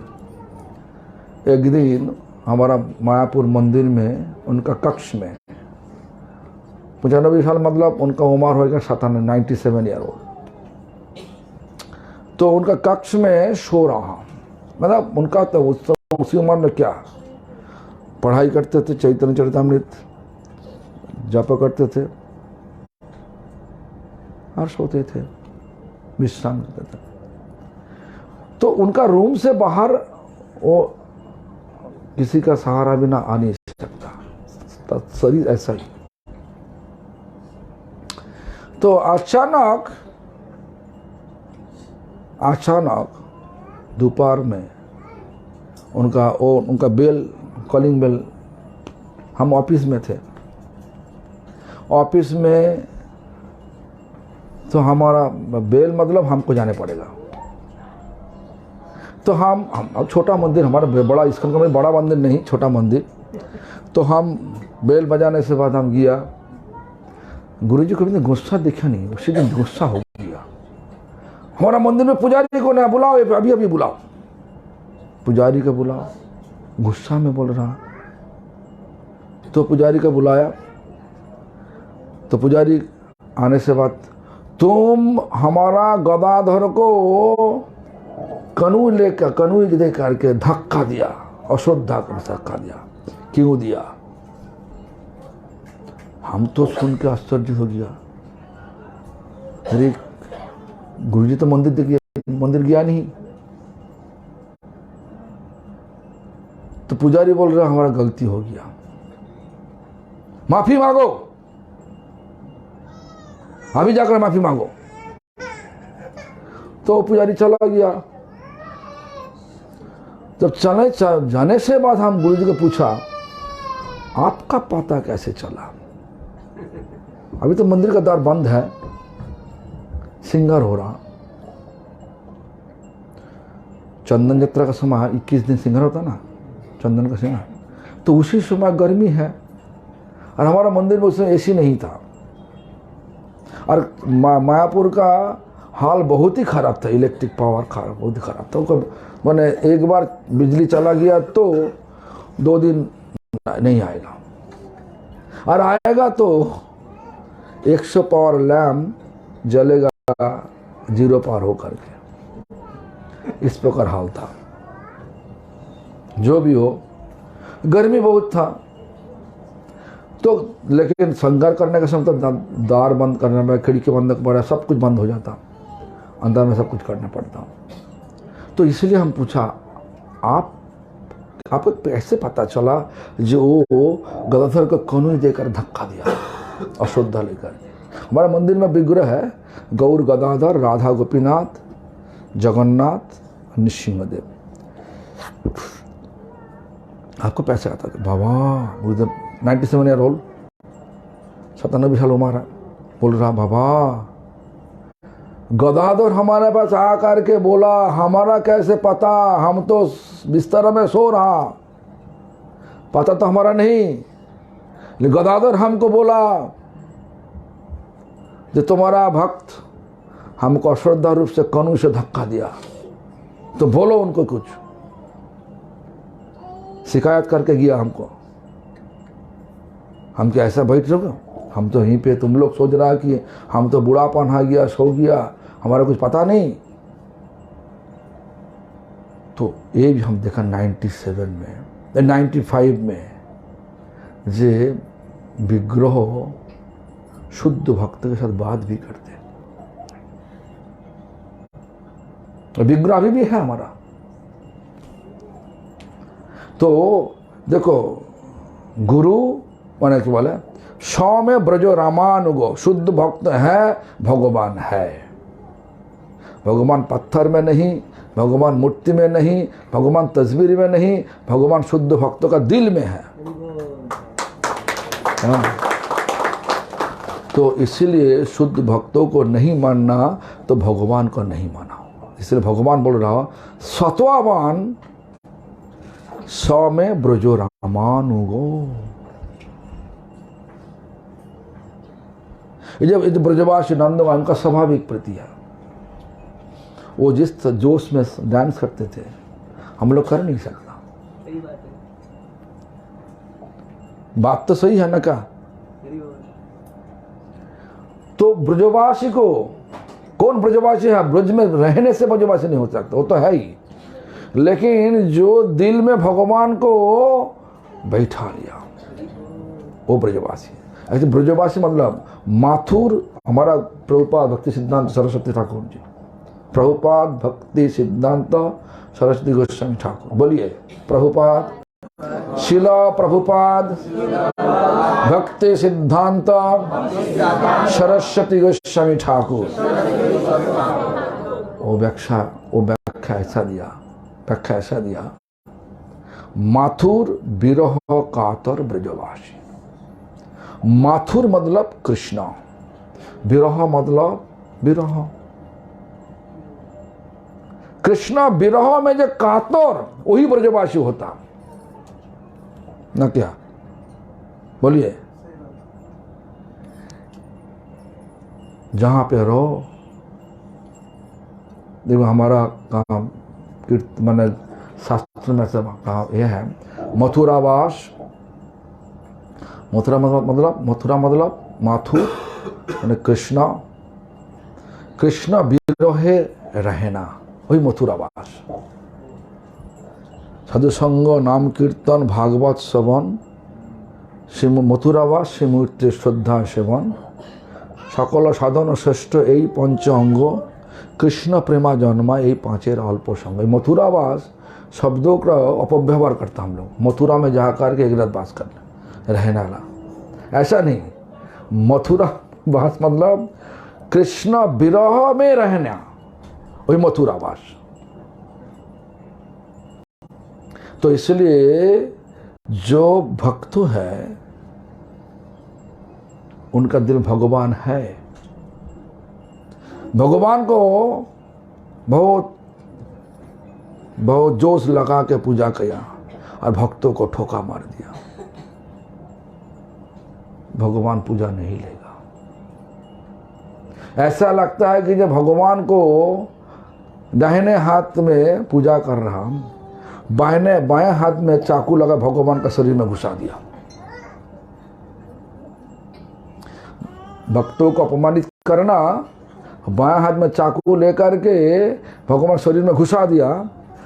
एक दिन हमारा मायापुर मंदिर में उनका कक्ष में, 95 साल मतलब उनका उम्र होगा 97 ईयर ओल्ड। तो उनका कक्ष में सो रहा, मतलब उनका तो उसी उम्र में क्या पढ़ाई करते थे, चैतन्य चरितामृत जप करते थे और सोते थे, विश्राम करते थे। तो उनका रूम से बाहर वो किसी का सहारा बिना आ नहीं सकता, शरीर ऐसा ही। तो अचानक दोपहर में उनका बेल, कॉलिंग बेल, हम ऑफिस में थे, ऑफिस में तो हमारा बेल मतलब हमको जाने पड़ेगा। तो हम अब छोटा मंदिर हमारा, बड़ा इसका में बड़ा मंदिर नहीं, छोटा मंदिर। तो हम बेल बजाने से बाद हम गया, गुरुजी को भी गुस्सा देखा नहीं, उसी दिन गुस्सा हो गया। हमारा मंदिर में पुजारी को ना बुलाओ, अभी अभी बुलाओ, पुजारी को बुलाओ, गुस्सा में बोल रहा। तो पुजारी को बुलाया, तो पुजारी आने से बाद, तुम हमारा गदाधर को कनू दे करके धक्का दिया, अश्रद्धा कर धक्का दिया, क्यों दिया? हम तो सुन के आश्चर्य हो गया, अरे गुरुजी तो मंदिर गया नहीं। तो पुजारी बोल रहा हमारा गलती हो गया, माफी मांगो, अभी जाकर माफी मांगो। तो पुजारी चला गया। जब जाने से बाद हम गुरुजी को पूछा, आपका पता कैसे चला? अभी तो मंदिर का द्वार बंद है, सिंगार हो रहा, चंदन यात्रा का समय 21 दिन सिंगार होता ना, चंदन का सिंगार। तो उसी समय गर्मी है और हमारा मंदिर में उस समय एसी नहीं था, और मायापुर का हाल बहुत ही खराब था, इलेक्ट्रिक पावर खराब, बहुत ही खराब था। मैंने एक बार बिजली चला गया तो 2 दिन नहीं आएगा, और आएगा तो 100 पावर लैम्प जलेगा 0 पावर होकर के। इस प्रकार हाल था। जो भी हो, गर्मी बहुत था। तो लेकिन श्रृंगार करने का समय तो द्वार बंद करना पड़ा, खिड़की बंद करना पड़ा, सब कुछ बंद हो जाता, अंदर में सब कुछ करना पड़ता। तो इसलिए हम पूछा, आपको कैसे पता चला जो गदाधर को कानून देकर धक्का दिया, अश्रद्धा लेकर? हमारे मंदिर में विग्रह है गौर गदाधर, राधा गोपीनाथ, जगन्नाथ, नृसिंहदेव। आपको पैसे आता था बाबा, गुरुदेव 97 ईयर ओल्ड, 97 साल उम्र है, बोल रहा बाबा गदाधर हमारे पास आकर के बोला, हमारा कैसे पता, हम तो बिस्तर में सो रहा, पता तो हमारा नहीं, लेकिन गदाधर हमको बोला जो तुम्हारा भक्त हमको अश्रद्धा रूप से कानून से धक्का दिया, तो बोलो उनको कुछ। शिकायत करके गया हमको, हम क्या ऐसा बैठ रहे, हम तो यहीं पे, तुम लोग सोच रहा कि हम तो बुढ़ापन आ गया, सो गया, हमारा कुछ पता नहीं। तो ये भी हम देखा 97 में, 95 में जे विग्रह शुद्ध भक्त के साथ बात भी करते, विग्रह अभी भी है हमारा। तो देखो गुरु माने क्या बोले, सौ में ब्रजो रामानुगो, शुद्ध भक्त है, भगवान है। भगवान पत्थर में नहीं, भगवान मूर्ति में नहीं, भगवान तस्वीर में नहीं, भगवान शुद्ध भक्तों का दिल में है। तो इसीलिए शुद्ध भक्तों को नहीं मानना तो भगवान को नहीं माना। इसलिए भगवान बोल रहा सत्वावान सौ में ब्रजो रामानुगो। जब ब्रजवासी नंदगान का स्वाभाविक प्रति है, वो जिस जोश में डांस करते थे हम लोग कर नहीं सकता। सही बात है, बात तो सही है ना क्या। तो ब्रजवासी को, कौन ब्रजवासी है, ब्रज में रहने से ब्रजवासी नहीं हो सकता, वो तो है ही, लेकिन जो दिल में भगवान को बैठा लिया वो ब्रजवासी है। ऐसे ब्रजवासी मतलब माथुर, हमारा प्रभुपाद भक्ति सिद्धांत सरस्वती ठाकुर जी, प्रभुपाद भक्ति सिद्धांत सरस्वती गोस्वामी ठाकुर, बोलिए प्रभुपाद, शिला प्रभुपाद भक्ति सिद्धांत सरस्वती गोस्वामी ठाकुर। वो व्याख्या ऐसा दिया, माथुर विरह कातर ब्रजवासी। माथुर मतलब कृष्ण, विरह मतलब विरह, कृष्ण विरह में जो कातर वही ब्रजवासी होता ना क्या, बोलिए। जहां पे रहो, देखो हमारा काम माने शास्त्र में सब काम यह है, मथुरावास। मथुरा मतलब माथुर माने कृष्णा, कृष्ण विरहे रहना, वही मथुरावास। साधु संग नाम कीर्तन भागवत श्रवण, श्री मथुरावास श्रीमूर्ति श्रद्धा सेवन, सकल साधन श्रेष्ठ यही पंच अंग, कृष्ण प्रेमा जन्मा यही पांचेर अल्प संग। मथुरावास शब्दों का अपव्यवहार करता हम लोग, मथुरा में जाकर के एक रात वास करना, रहना ना, ऐसा नहीं। मथुरा वास मतलब कृष्ण विरह में रहना, वही मथुरावास। तो इसलिए जो भक्त है उनका दिल भगवान है, भगवान को बहुत बहुत जोश लगा के पूजा किया और भक्तों को ठोका मार दिया, भगवान पूजा नहीं लेगा। ऐसा लगता है कि जब भगवान को दाहिने हाथ में पूजा कर रहा, बाएं हाथ में चाकू लगा भगवान का शरीर में घुसा दिया। भक्तों को अपमानित करना, बाएं हाथ में चाकू लेकर के भगवान शरीर में घुसा दिया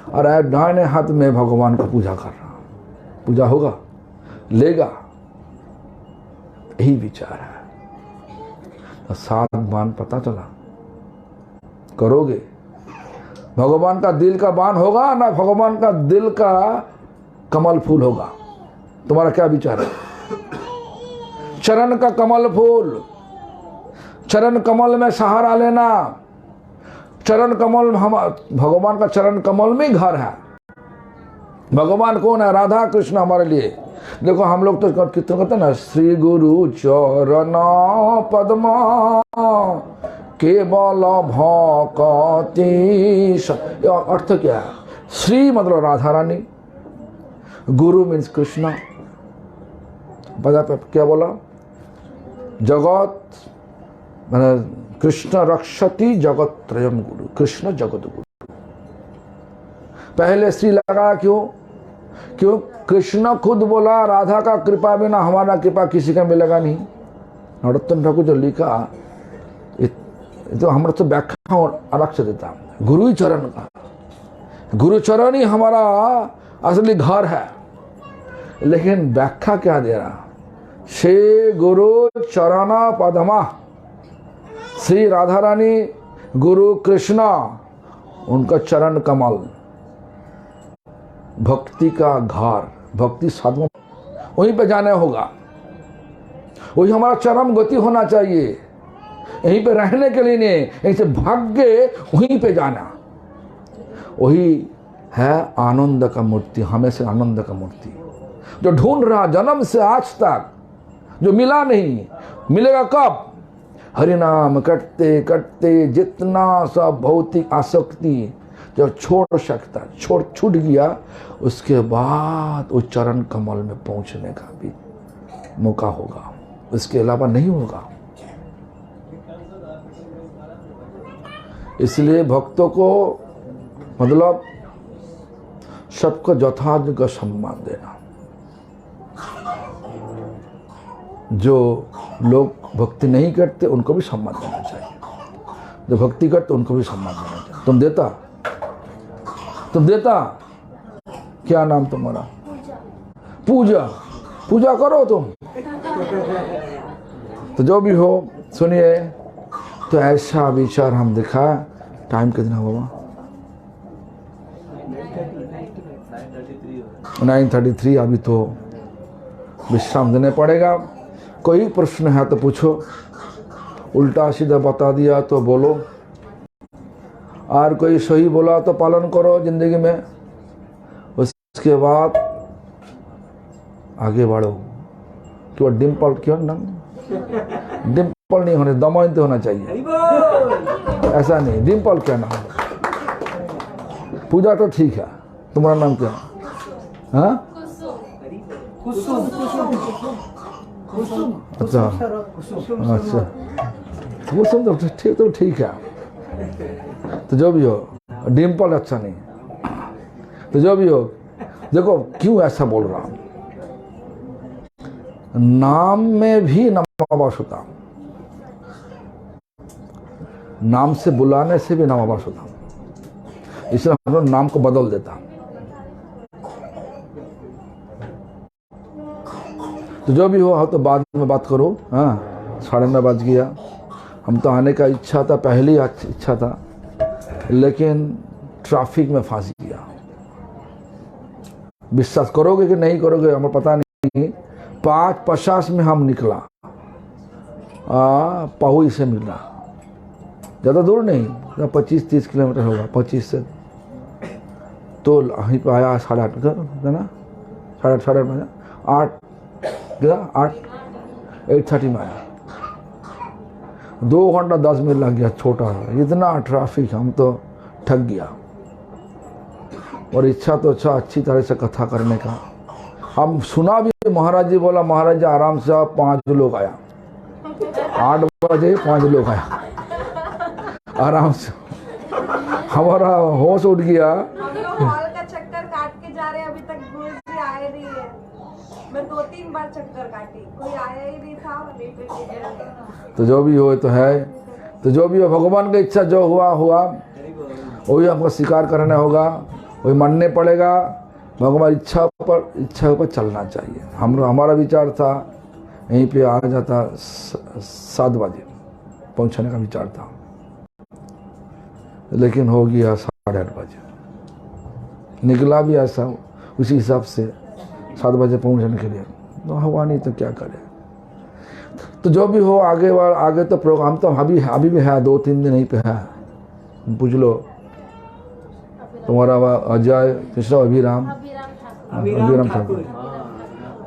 और दाहिने हाथ में भगवान का पूजा कर रहा। पूजा होगा, लेगा, यही विचार है। तो 7 बाण पता चला, करोगे भगवान का दिल का बाण होगा ना, भगवान का दिल का कमल फूल होगा। तुम्हारा क्या विचार है? चरण का कमल फूल चरण कमल में सहारा लेना। चरण कमल, हम भगवान का चरण कमल में घर है। भगवान कौन है? राधा कृष्ण हमारे लिए। देखो हम लोग तो कितना कहते हैं ना, श्री गुरु चरण पद्मा केवल भक्ति। अर्थ क्या है? श्री मतलब राधा रानी, गुरु मीन्स कृष्ण। पता क्या बोला? जगत कृष्ण रक्षति जगत त्रयम गुरु, कृष्ण जगत गुरु। पहले श्री लगा क्यों? क्यों? कृष्ण खुद बोला राधा का कृपा बिना हमारा कृपा किसी का मिलेगा नहीं। नरोत्तम ठाकुर जो लिखा तो हमारा तो व्याख्या अलग से देता। गुरु चरण का, गुरु चरण ही हमारा असली घर है। लेकिन व्याख्या क्या दे रहा? श्री गुरु चरण पद्मा, श्री राधा रानी, गुरु कृष्ण, उनका चरण कमल, भक्ति का घर, भक्ति साधना, वहीं पे जाना होगा। वही हमारा चरम गति होना चाहिए। यहीं पे रहने के लिए नहीं, यहीं से भाग के वहीं पे जाना। वही है आनंद का मूर्ति, हमें से आनंद का मूर्ति जो ढूंढ रहा जन्म से आज तक, जो मिला नहीं। मिलेगा कब? हरिनाम करते करते जितना सब भौतिक आसक्ति जब छोड़ सकता, छूट गया, उसके बाद उस चरण कमल में पहुंचने का भी मौका होगा, उसके अलावा नहीं होगा। इसलिए भक्तों को मतलब सबको यथायोग्य सम्मान देना। जो लोग भक्ति नहीं करते उनको भी सम्मान देना चाहिए, जो भक्ति करते उनको भी सम्मान देना चाहिए। तुम देता? तुम देता? क्या नाम तुम्हारा? पूजा। पूजा करो तुम। तो जो भी हो, सुनिए, तो ऐसा विचार हम दिखा। टाइम कितना हुआ? 9:33। अभी तो विश्राम देने पड़ेगा। कोई प्रश्न है तो पूछो, उल्टा सीधा बता दिया तो बोलो, और कोई सही बोला तो पालन करो जिंदगी में। उसके बाद आगे बढ़ो। क्यों डिम्पल? क्यों नाम डिम्पल नहीं होने, दमयंत होना चाहिए। ऐसा नहीं, डिम्पल क्या नाम? पूजा तो ठीक है। तुम्हारा नाम क्या है? हाँ? अच्छा अच्छा, कुसुम तो ठीक है। तो जो भी हो, डिम्पल अच्छा नहीं। तो जो भी हो, देखो क्यों ऐसा बोल रहा हूं। नाम में भी नामाभास होता, नाम से बुलाने से भी नामाभास होता, इसलिए हम लोग नाम को बदल देता। तो जो भी हो तो बाद में बात करो। हाँ, 9:30 बज गया। हम तो आने का इच्छा था, पहले ही इच्छा था, लेकिन ट्रैफिक में फंस गया। विश्वास करोगे कि नहीं करोगे हमें पता नहीं। 5:50 में हम निकला, पहुई से मिला। ज़्यादा दूर नहीं, 25-30 किलोमीटर होगा, 25 से। तो वहीं पर आया 8:30 है ना, 8:30 बजे, 8:30 में आया। 2 घंटा 10 मिनट लग गया, छोटा है इतना ट्रैफिक। हम तो ठग गया। और इच्छा तो अच्छा अच्छी तरह से कथा करने का। हम सुना भी, महाराज जी बोला, महाराज जी आराम से 5 लोग आया, 8 बजे 5 लोग आया आराम से। हमारा होश उठ गया। हम लोग हॉल का चक्कर काट के जा रहे हैं, अभी तक गुरु जी आए नहीं है। मैं 2-3 बार चक्कर काटी, कोई आया ही नहीं था। तो जो भी हो तो है, तो जो भी हो, भगवान की इच्छा जो हुआ हुआ, वही हमको स्वीकार करना होगा, वही मानने पड़ेगा। भगवान इच्छा पर चलना चाहिए। हमारा विचार था यहीं पे आ जाता, 7 बजे पहुंचने का विचार था, लेकिन हो गया 8:30 बजे। निकला भी ऐसा उसी हिसाब से 7 बजे पहुंचने के लिए, तो हवा नहीं तो क्या करे। तो जो भी हो, आगे तो प्रोग्राम तो अभी भी है, 2-3 दिन यहीं पे है, पूछ लो। तुम्हारा अजय, तीसरा अभिराम ठाकुर,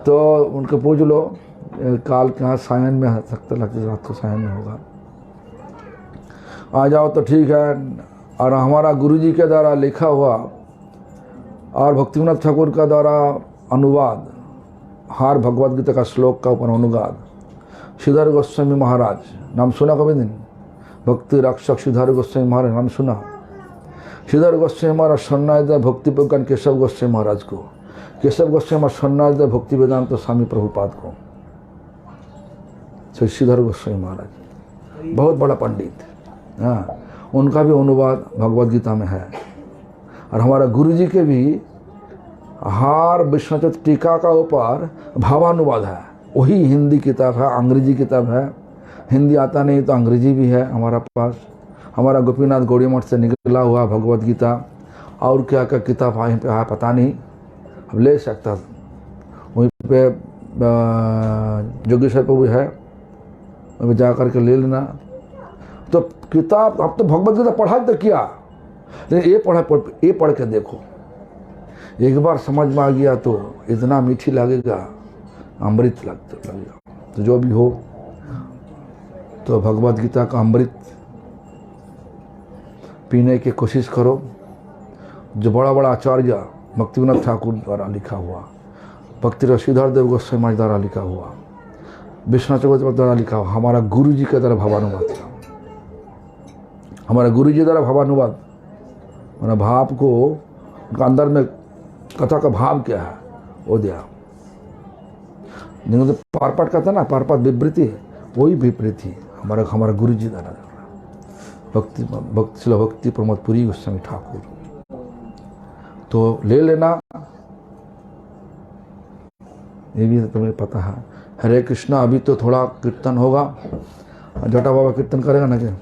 तो उनको पूछ लो। काल के यहाँ सायन में सकता लगता, रात को सायन में होगा, आ जाओ तो ठीक है। और हमारा गुरुजी के द्वारा लिखा हुआ और भक्तिविनोद ठाकुर का द्वारा अनुवाद, हार भगवद गीता का श्लोक का ऊपर अनुवाद, श्रीधर गोस्वामी महाराज, नाम सुना कभी दिन? भक्ति रक्षक श्रीधर गोस्वामी महाराज, नाम सुना? श्रीधर गोस्वामी महाराज शरणागत भक्ति प्रज्ञान केशव गोस्वामी महाराज को, केशव गोस्वामी महाराज शरणागत भक्ति वेदांत तो स्वामी प्रभुपाद को। श्रीधर गोस्वामी महाराज बहुत बड़ा पंडित, हाँ, उनका भी अनुवाद भगवद गीता में है। और हमारा गुरुजी के भी हार विश्वनाथ टीका का ऊपर भावानुवाद है, वही हिंदी किताब है, अंग्रेजी किताब है। हिंदी आता नहीं तो अंग्रेजी भी है हमारा पास। हमारा गोपीनाथ गौड़ी मठ से निकला हुआ भगवद गीता, और क्या क्या किताब वहीं पे है पता नहीं, अब ले सकता। वहीं पे जोगेश्वर प्रभु है, वहीं जा कर के ले लेना। तो किताब, अब तो भगवद गीता पढ़ा तो किया, लेकिन ये पढ़ के देखो, एक बार समझ में आ गया तो इतना मीठी लगेगा, अमृत लगेगा। तो जो भी हो, तो भगवद गीता का अमृत पीने की कोशिश करो। जो बड़ा बड़ा आचार्य भक्तिविनोद ठाकुर द्वारा लिखा हुआ, भक्ति श्रीधर देव गोस्वामी महाराज द्वारा लिखा हुआ, विश्वनाथ चक्रवर्ती द्वारा लिखा हुआ, हमारा गुरु जी के द्वारा भावानुवाद था। हमारा गुरु जी द्वारा भावानुवाद, हमारा भाव को, उनका अंदर में कथा का भाव क्या है वो दिया। तो पारपाट कहता ना, पारपाट विवृति, वही विवृति हमारा गुरु जी द्वारा भक्ति प्रमोद पुरी गोस्वामी ठाकुर। तो ले लेना, ये भी तुम्हें पता है। हरे कृष्णा। अभी तो थोड़ा कीर्तन होगा, जटा बाबा कीर्तन करेगा ना क्या?